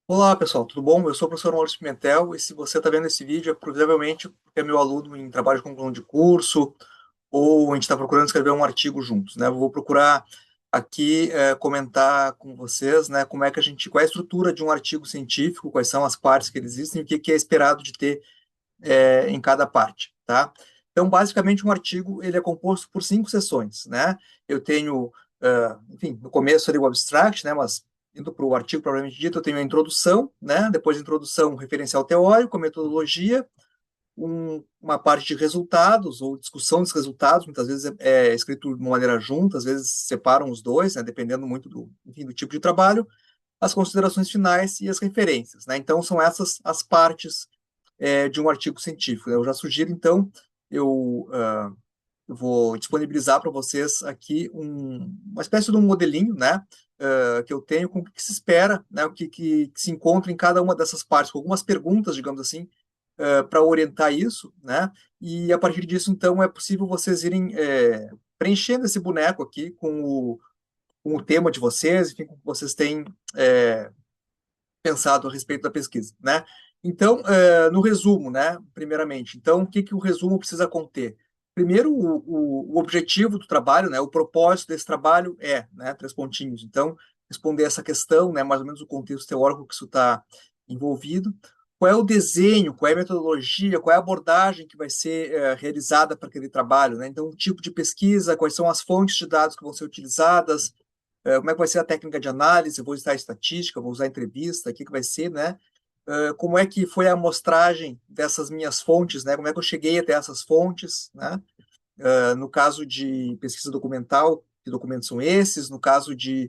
Olá, pessoal, tudo bom? Eu sou o professor Maurício Pimentel e se você está vendo esse vídeo é provavelmente porque é meu aluno em trabalho de conclusão de curso ou a gente está procurando escrever um artigo juntos, né? Eu vou procurar aqui comentar com vocês, né, como é que qual é a estrutura de um artigo científico, quais são as partes que existem e o que é esperado de ter em cada parte, tá? Então, basicamente, um artigo ele é composto por 5 seções, né? Eu tenho, enfim, no começo ali o abstract, né? Mas indo para o artigo propriamente dito, eu tenho a introdução, né? Depois da introdução, um referencial teórico, a metodologia, uma parte de resultados ou discussão dos resultados. Muitas vezes é escrito de uma maneira junta, às vezes separam os dois, né? Dependendo muito do, enfim, do tipo de trabalho, as considerações finais e as referências, né? Então, são essas as partes de um artigo científico, né? Eu já sugiro, então, eu, uh, eu vou disponibilizar para vocês aqui uma espécie de um modelinho, né, que eu tenho com o que se espera, né, o que se encontra em cada uma dessas partes, com algumas perguntas, digamos assim, para orientar isso, né, e a partir disso, então, é possível vocês irem preenchendo esse boneco aqui com o tema de vocês, enfim, com o que vocês têm é, pensado a respeito da pesquisa, né? Então, no resumo, né, primeiramente, então, o que que o resumo precisa conter? Primeiro, o objetivo do trabalho, né, o propósito desse trabalho né, 3 pontinhos. Então, responder essa questão, né, mais ou menos o contexto teórico que isso está envolvido. Qual é o desenho, qual é a metodologia, qual é a abordagem que vai ser realizada para aquele trabalho, né? Então, o tipo de pesquisa, quais são as fontes de dados que vão ser utilizadas, como é que vai ser a técnica de análise, vou usar estatística, vou usar entrevista, o que vai ser, né? Como é que foi a amostragem dessas minhas fontes, né? Como é que eu cheguei até essas fontes, né? No caso de pesquisa documental, que documentos são esses? No caso de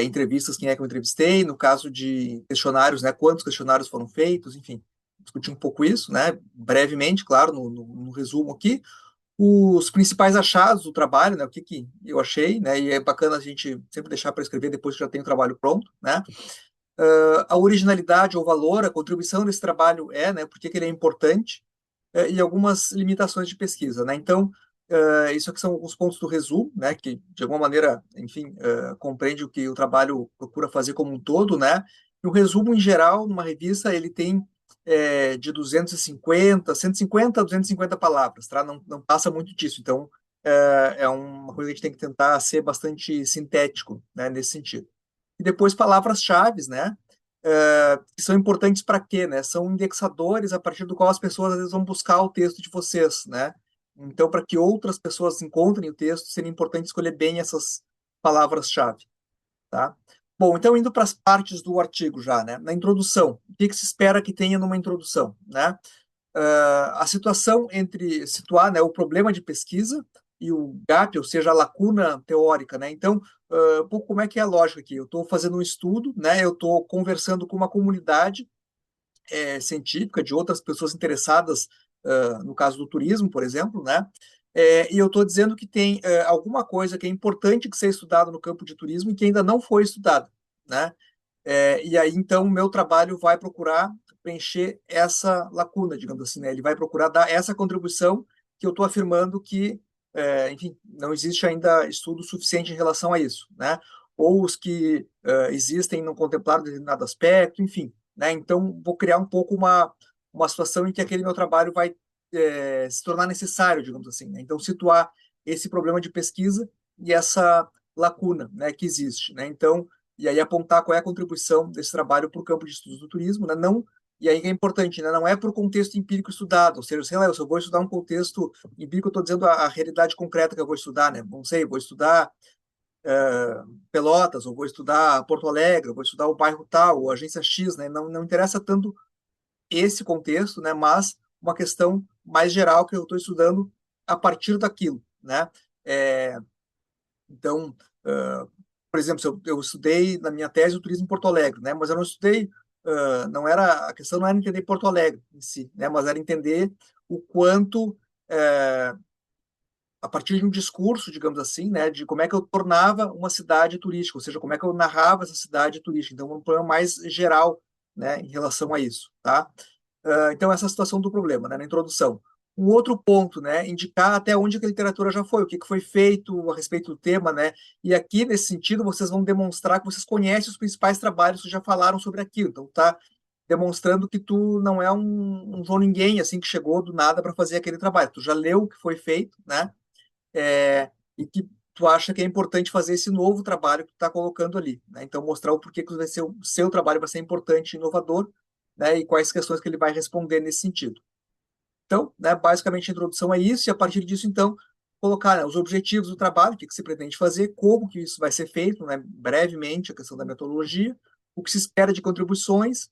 entrevistas, quem é que eu entrevistei? No caso de questionários, né? Quantos questionários foram feitos? Enfim, discutir um pouco isso, né? Brevemente, claro, no resumo aqui os principais achados do trabalho, né, o que, que eu achei, né, e é bacana a gente sempre deixar para escrever depois que já tem o trabalho pronto, né, a originalidade ou valor, a contribuição desse trabalho né, por que que ele é importante, e algumas limitações de pesquisa, né, então, isso aqui são alguns pontos do resumo, né, que de alguma maneira, enfim, compreende o que o trabalho procura fazer como um todo, né, e o resumo em geral, numa revista, ele tem de 150 a 250 palavras, tá? Não passa muito disso, então é uma coisa que a gente tem que tentar ser bastante sintético, né, nesse sentido. E depois palavras-chave, né, que são importantes para quê, né? São indexadores a partir do qual as pessoas às vezes vão buscar o texto de vocês, né? Então, para que outras pessoas encontrem o texto, seria importante escolher bem essas palavras-chave, tá? Bom, então indo para as partes do artigo já, né? Na introdução, o que que se espera que tenha numa introdução, né? A situação entre situar, né, o problema de pesquisa e o gap, ou seja, a lacuna teórica, né? Então, um pouco como é que é a lógica aqui? Eu estou fazendo um estudo, né? Eu estou conversando com uma comunidade científica de outras pessoas interessadas, no caso do turismo, por exemplo, né? E eu estou dizendo que tem alguma coisa que é importante que seja estudada no campo de turismo e que ainda não foi estudada, né? E aí, então, o meu trabalho vai procurar preencher essa lacuna, digamos assim, né? Ele vai procurar dar essa contribuição que eu estou afirmando que, enfim, não existe ainda estudo suficiente em relação a isso, né? Ou os que existem não contemplaram determinado aspecto, enfim, né? Então, vou criar um pouco uma situação em que aquele meu trabalho vai se tornar necessário, digamos assim, né? Então, situar esse problema de pesquisa e essa lacuna, né, que existe, né? Então, e aí apontar qual é a contribuição desse trabalho para o campo de estudos do turismo, né? Não, e aí que é importante, né? Não é para o contexto empírico estudado, ou seja, sei lá, se eu vou estudar um contexto empírico, eu estou dizendo a realidade concreta que eu vou estudar, né? Não sei, eu vou estudar Pelotas, ou vou estudar Porto Alegre, ou vou estudar o bairro tal, ou agência X, né? Não interessa tanto esse contexto, né? Mas uma questão mais geral que eu estou estudando a partir daquilo, né? É, então, por exemplo, se eu estudei na minha tese o turismo em Porto Alegre, né? Mas eu não estudei, não era a questão não era entender Porto Alegre em si, né? Mas era entender o quanto a partir de um discurso, digamos assim, né, de como é que eu tornava uma cidade turística, ou seja, como é que eu narrava essa cidade turística. Então, um problema mais geral, né, em relação a isso, tá? Então, essa é a situação do problema, né, na introdução. Um outro ponto, né, indicar até onde que a literatura já foi, o que que foi feito a respeito do tema, né, e aqui, nesse sentido, vocês vão demonstrar que vocês conhecem os principais trabalhos que já falaram sobre aquilo, então tá demonstrando que tu não é um João Ninguém, assim, que chegou do nada para fazer aquele trabalho, tu já leu o que foi feito, né, e que tu acha que é importante fazer esse novo trabalho que tu está colocando ali, né, então mostrar o porquê que vai ser o seu trabalho vai ser importante e inovador, né, e quais questões que ele vai responder nesse sentido. Então, né, basicamente a introdução é isso, e a partir disso, então, colocar, né, os objetivos do trabalho, o que, que se pretende fazer, como que isso vai ser feito, né, brevemente, a questão da metodologia, o que se espera de contribuições,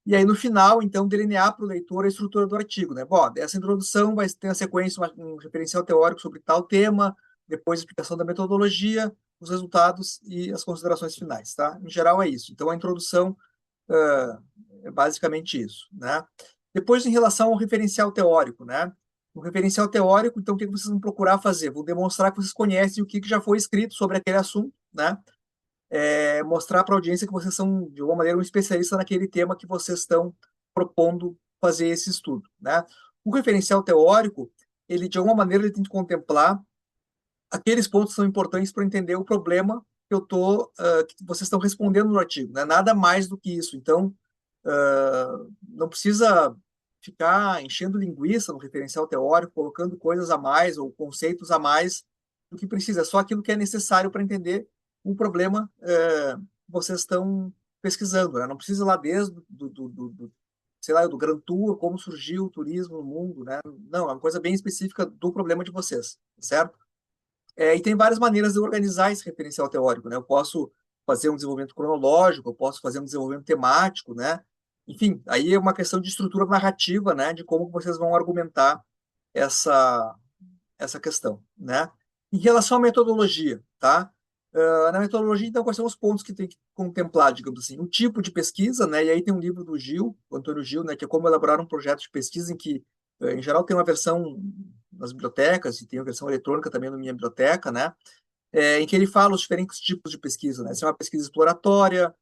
e aí no final, então, delinear para o leitor a estrutura do artigo. Né? Bom, dessa introdução vai ter a sequência, um referencial teórico sobre tal tema, depois a explicação da metodologia, os resultados e as considerações finais. Tá? Em geral, é isso. Então, a introdução uh, é basicamente isso, né? Depois, em relação ao referencial teórico, né? O referencial teórico, então, o que vocês vão procurar fazer? Vão demonstrar que vocês conhecem o que já foi escrito sobre aquele assunto, né? Mostrar para a audiência que vocês são, de alguma maneira, um especialista naquele tema que vocês estão propondo fazer esse estudo, né? O referencial teórico, ele, de alguma maneira, ele tem que contemplar aqueles pontos que são importantes para entender o problema que vocês estão respondendo no artigo, né? Nada mais do que isso. Então, não precisa ficar enchendo linguiça no referencial teórico, colocando coisas a mais ou conceitos a mais do que precisa. É só aquilo que é necessário para entender o problema que vocês estão pesquisando. Né? Não precisa ir lá desde sei lá, do Grand Tour, como surgiu o turismo no mundo, né? Não, é uma coisa bem específica do problema de vocês, certo? E tem várias maneiras de organizar esse referencial teórico, né? Eu posso fazer um desenvolvimento cronológico, eu posso fazer um desenvolvimento temático, né? Enfim, aí é uma questão de estrutura narrativa, né? De como vocês vão argumentar essa, essa questão, né? Em relação à metodologia, tá? Na metodologia, então, quais são os pontos que tem que contemplar, digamos assim? O tipo de pesquisa, né? E aí tem um livro do Gil, do Antônio Gil, né? Que é como elaborar um projeto de pesquisa em que, em geral, tem uma versão nas bibliotecas e tem uma versão eletrônica também na minha biblioteca, né? Em que ele fala os diferentes tipos de pesquisa, né? Se é uma pesquisa exploratória,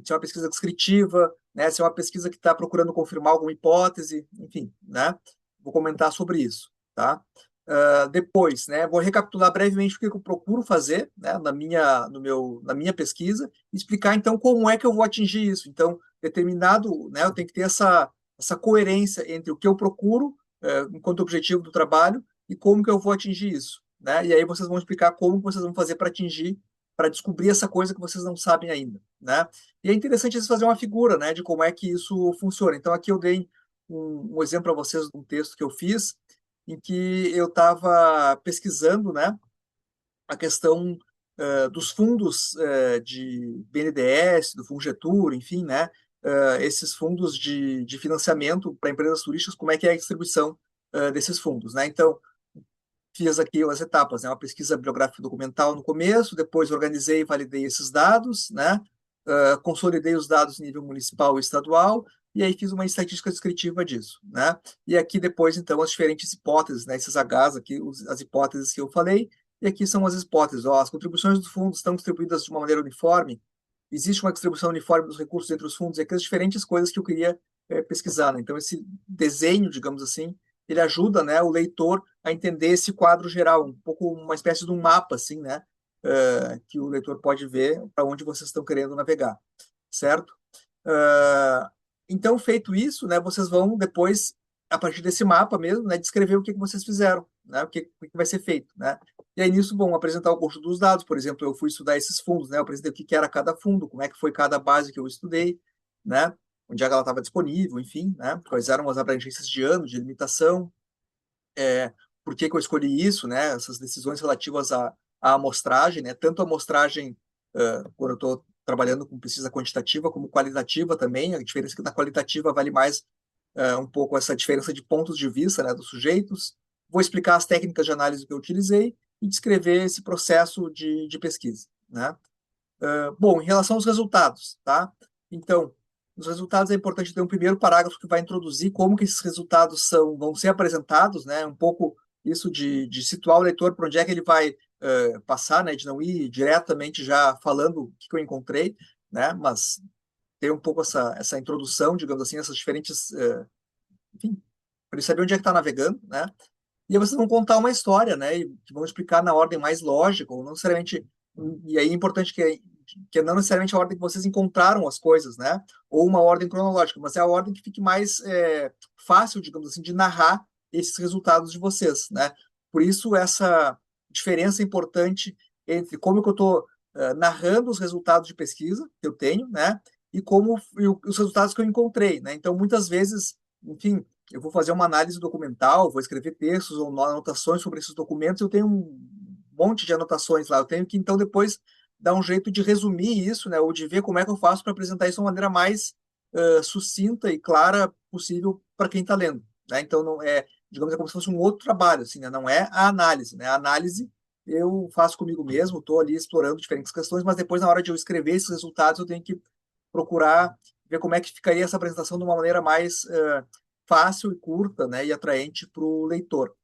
se é uma pesquisa descritiva, né? Se é uma pesquisa que está procurando confirmar alguma hipótese, enfim, né? Vou comentar sobre isso, tá? Depois, né? Vou recapitular brevemente o que eu procuro fazer, né? Na minha pesquisa, e explicar então como é que eu vou atingir isso. Então, determinado, né? Eu tenho que ter essa coerência entre o que eu procuro, enquanto objetivo do trabalho, e como que eu vou atingir isso, né? E aí vocês vão explicar como vocês vão fazer para atingir, para descobrir essa coisa que vocês não sabem ainda, né? E é interessante vocês fazer uma figura, né, de como é que isso funciona. Então aqui eu dei um exemplo para vocês de um texto que eu fiz em que eu estava pesquisando, né, a questão dos fundos de BNDES, do Fungetur, enfim, né, esses fundos de financiamento para empresas turísticas, como é que é a distribuição desses fundos, né? Então fiz aqui as etapas, né? Uma pesquisa bibliográfica documental no começo, depois organizei e validei esses dados, né? Consolidei os dados em nível municipal e estadual, e aí fiz uma estatística descritiva disso, né? E aqui depois, então, as diferentes hipóteses, né? Esses Hs aqui, as hipóteses que eu falei, e aqui são as hipóteses. Ó, as contribuições dos fundos estão distribuídas de uma maneira uniforme, existe uma distribuição uniforme dos recursos entre os fundos, e aqui as diferentes coisas que eu queria pesquisar, né? Então, esse desenho, digamos assim, ele ajuda, né, o leitor a entender esse quadro geral, um pouco uma espécie de um mapa, assim, né, que o leitor pode ver para onde vocês estão querendo navegar, certo? Uh, então, feito isso, né, vocês vão depois, a partir desse mapa mesmo, né, descrever o que vocês fizeram, né, o que vai ser feito, né? E aí nisso vão apresentar o conjunto dos dados, por exemplo, eu fui estudar esses fundos, né, eu apresentei o que era cada fundo, como é que foi cada base que eu estudei, né, onde é que ela estava disponível, enfim, né, quais eram as abrangências de ano, de limitação, por que que eu escolhi isso, né? Essas decisões relativas à amostragem, né? Tanto a amostragem, quando eu estou trabalhando com pesquisa quantitativa, como qualitativa também. A diferença é que na qualitativa vale mais um pouco essa diferença de pontos de vista, né, dos sujeitos. Vou explicar as técnicas de análise que eu utilizei e descrever esse processo de pesquisa, né? Bom, em relação aos resultados, tá? Então, os resultados é importante ter um primeiro parágrafo que vai introduzir como que esses resultados vão ser apresentados, né? Um pouco isso de situar o leitor para onde é que ele vai passar, né? De não ir diretamente já falando o que eu encontrei, né? Mas ter um pouco essa introdução, digamos assim, essas diferentes, enfim, para ele saber onde é que está navegando, né? E aí vocês vão contar uma história, né? E que vão explicar na ordem mais lógica, ou não necessariamente. E aí é importante que não necessariamente a ordem que vocês encontraram as coisas, né? Ou uma ordem cronológica, mas é a ordem que fique mais fácil, digamos assim, de narrar esses resultados de vocês, né? Por isso, essa diferença importante entre como que eu estou narrando os resultados de pesquisa que eu tenho, né? Os resultados que eu encontrei, né? Então, muitas vezes, enfim, eu vou fazer uma análise documental, vou escrever textos ou anotações sobre esses documentos, eu tenho um monte de anotações lá, eu tenho que então depois dar um jeito de resumir isso, né, ou de ver como é que eu faço para apresentar isso de uma maneira mais sucinta e clara possível para quem está lendo, né? Então não é, digamos, é como se fosse um outro trabalho, assim, né? Não é a análise, né? A análise eu faço comigo mesmo, estou ali explorando diferentes questões, mas depois na hora de eu escrever esses resultados eu tenho que procurar ver como é que ficaria essa apresentação de uma maneira mais fácil e curta, né, e atraente para o leitor,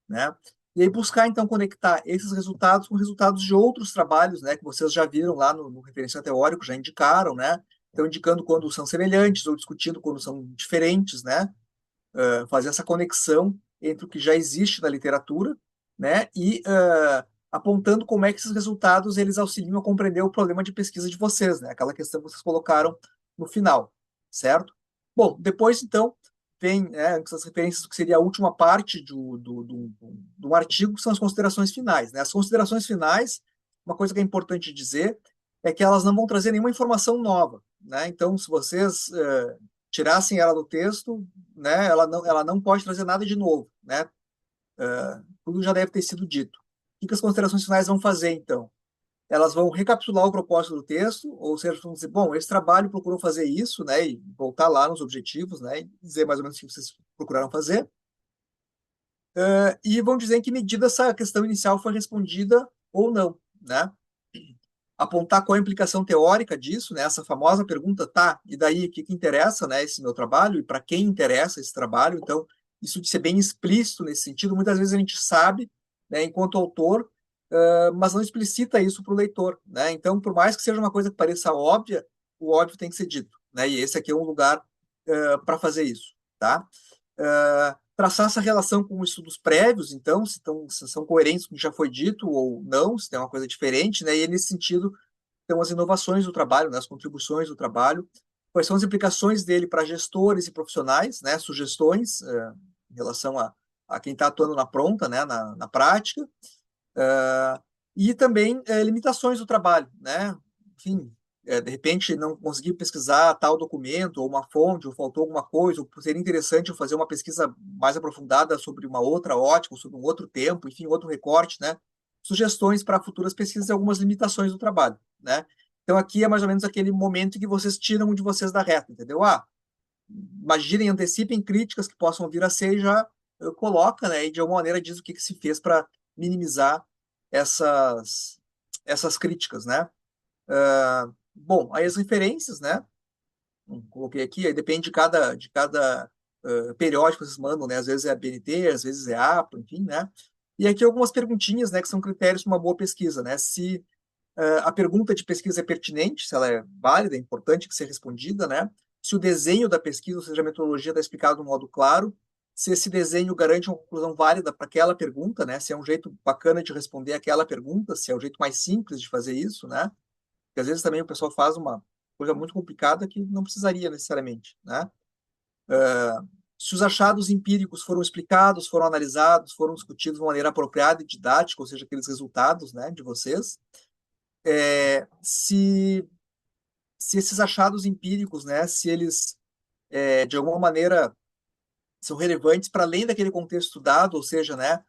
né? E aí buscar então conectar esses resultados com resultados de outros trabalhos, né, que vocês já viram lá no referencial teórico, já indicaram, né? Então indicando quando são semelhantes ou discutindo quando são diferentes, né? Fazer essa conexão entre o que já existe na literatura, né, e apontando como é que esses resultados eles auxiliam a compreender o problema de pesquisa de vocês, né, aquela questão que vocês colocaram no final, certo? Bom, depois então vem essas referências do que seria a última parte do artigo, que são as considerações finais, né? As considerações finais, uma coisa que é importante dizer é que elas não vão trazer nenhuma informação nova, né? Então, se vocês tirassem ela do texto, né, ela não pode trazer nada de novo, né? Tudo já deve ter sido dito. O que as considerações finais vão fazer, então? Elas vão recapitular o propósito do texto, ou seja, vão dizer, bom, esse trabalho procurou fazer isso, né, e voltar lá nos objetivos, né, e dizer mais ou menos o que vocês procuraram fazer, e vão dizer em que medida essa questão inicial foi respondida ou não, né? Apontar qual é a implicação teórica disso, né? Essa famosa pergunta, tá, e daí, o que interessa, né, esse meu trabalho, e para quem interessa esse trabalho? Então, isso de ser bem explícito nesse sentido, muitas vezes a gente sabe, né, enquanto autor, mas não explicita isso para o leitor, né? Então, por mais que seja uma coisa que pareça óbvia, o óbvio tem que ser dito, né? E esse aqui é um lugar para fazer isso, tá? Traçar essa relação com estudos prévios, então, se são coerentes com o que já foi dito ou não, se tem uma coisa diferente, né? E nesse sentido, tem as inovações do trabalho, né? As contribuições do trabalho, quais são as implicações dele para gestores e profissionais, né? Sugestões em relação a quem está atuando na pronta, né? Na prática, e também limitações do trabalho, né? Enfim, de repente não consegui pesquisar tal documento ou uma fonte, ou faltou alguma coisa, ou seria interessante eu fazer uma pesquisa mais aprofundada sobre uma outra ótica, ou sobre um outro tempo, enfim, outro recorte, né? Sugestões para futuras pesquisas e algumas limitações do trabalho, né? Então aqui é mais ou menos aquele momento em que vocês tiram um de vocês da reta, entendeu? Imaginem, antecipem críticas que possam vir a ser e já coloca, né? E de alguma maneira diz o que se fez para minimizar essas críticas, né? Bom, aí as referências, né? Coloquei aqui, aí depende de cada periódico que vocês mandam, né? Às vezes é a BNT, às vezes é a APA, enfim, né? E aqui algumas perguntinhas, né? Que são critérios para uma boa pesquisa, né? Se a pergunta de pesquisa é pertinente, se ela é válida, é importante que seja respondida, né? Se o desenho da pesquisa, ou seja, a metodologia está explicada de um modo claro, se esse desenho garante uma conclusão válida para aquela pergunta, né? Se é um jeito bacana de responder aquela pergunta, se é o jeito mais simples de fazer isso, né? Porque às vezes também o pessoal faz uma coisa muito complicada que não precisaria necessariamente, né? Se os achados empíricos foram explicados, foram analisados, foram discutidos de uma maneira apropriada e didática, ou seja, aqueles resultados, né, de vocês, se esses achados empíricos, né, se eles, de alguma maneira, são relevantes para além daquele contexto estudado, ou seja, né,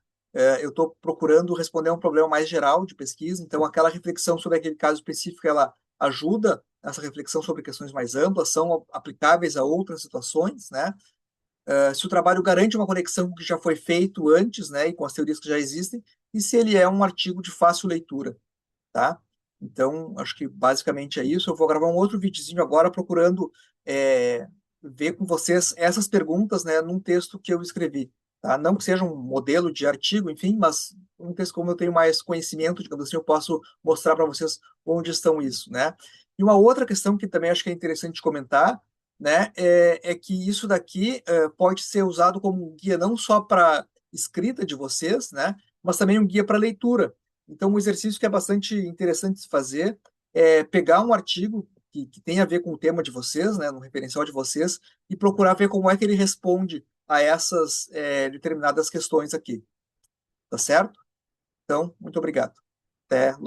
eu estou procurando responder a um problema mais geral de pesquisa, então aquela reflexão sobre aquele caso específico, ela ajuda essa reflexão sobre questões mais amplas, são aplicáveis a outras situações, né? Se o trabalho garante uma conexão com o que já foi feito antes, né, e com as teorias que já existem, e se ele é um artigo de fácil leitura, tá? Então, acho que basicamente é isso. Eu vou gravar um outro videozinho agora procurando ver com vocês essas perguntas, né, num texto que eu escrevi, tá? Não que seja um modelo de artigo, enfim, mas um texto como eu tenho mais conhecimento, digamos assim, eu posso mostrar para vocês onde estão isso, né? E uma outra questão que também acho que é interessante comentar né, é que isso daqui pode ser usado como um guia não só para escrita de vocês, né, mas também um guia para leitura. Então, um exercício que é bastante interessante de se fazer é pegar um artigo que tem a ver com o tema de vocês, né, no referencial de vocês, e procurar ver como é que ele responde a essas determinadas questões aqui. Tá certo? Então, muito obrigado. Até logo.